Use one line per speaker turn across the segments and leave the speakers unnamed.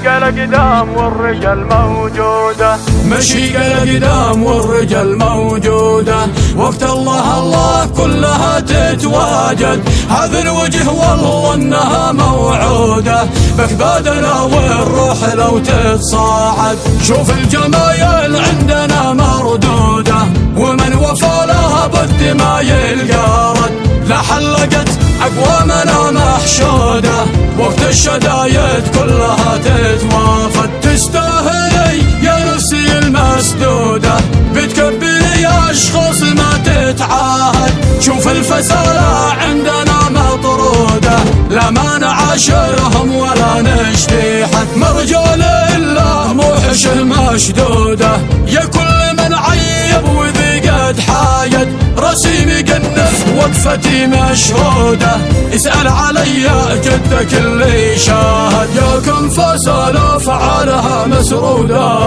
مشيقة الأقدام والرجال موجودة،
مشيقة الأقدام والرجال موجودة، وقت الله الله كلها تتواجد، هذا الوجه والله انها موعودة، بك بادنا والروح لو تتصاعد، شوف الجمايل عندنا مردودة، ومن وفى لها بد ما يلقى رد، لا حلقت أقوامنا محشودة، وقت الشدايد كلها تتوافد، تستاهلي يا نفسي المسدودة، بتكبري أشخاص ما تتعاهد، شوف الفسالة عندنا مطرودة، لا ما نعاشرهم ولا نشتي حد، مرجال الله موحشه مشدودة، يا كل من عيب وذي قد حايد، راسي مقنف وقفتي مشهودة، اسأل علي جدك اللي شاهد، يا كم فسالة فعالها مسرودة،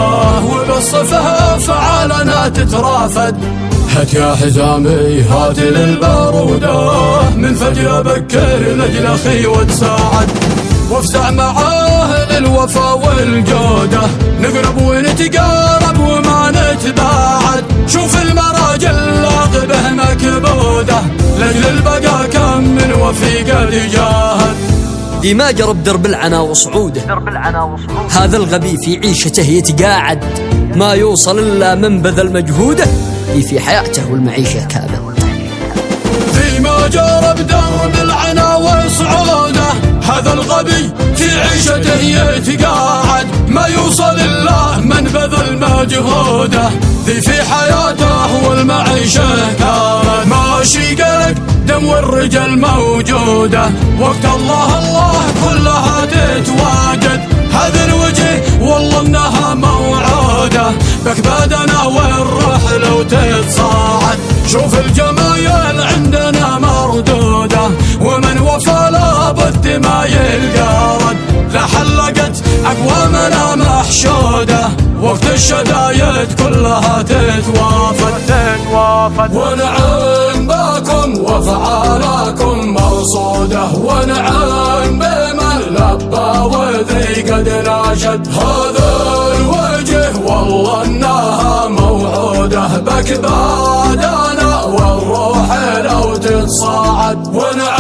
وبالصفها فعالنا تترافد، هات يا حزامي هات للبارودة، من فجر بكر لجل أخي وتساعد، وافزع معاه للوفا والجودة، نقرب ونتقارب وما نتباعد، شوف المراجل لاقبه مكبودة، لجل البقاء كم من وفي قد جاهد،
ذي ما جرب درب العنا وصعوده، هذا الغبي في عيشته يتقاعد، ما يوصل إلا من بذل مجهوده، في حياته والمعيشة كابد،
ذي ما جرب درب العنا وصعوده، هذا الغبي في عيشته يتقاعد، ما يوصل إلا من بذل مجهوده، ذي في حياته والمعيشة كابد، ماشي قلق دم والرجال موجودة، وقت الله الله كلها تتواجد، هذا الوجه والله انها موعودة، بك بادنا والروح لو تتصاعد، شوف الجمايل عندنا مردودة، ومن وفى لا بد ما يلقى رد، لا حلقت أقوامنا محشودة، وقت الشدايد كلها تتوافد، ونعم بكم وفعالكم مرصودة، ونعم بمن لبى وذي قد ناشد، هذا الوجه والله انها موعودة، بك بادنا والروح لو تتصاعد، ونعم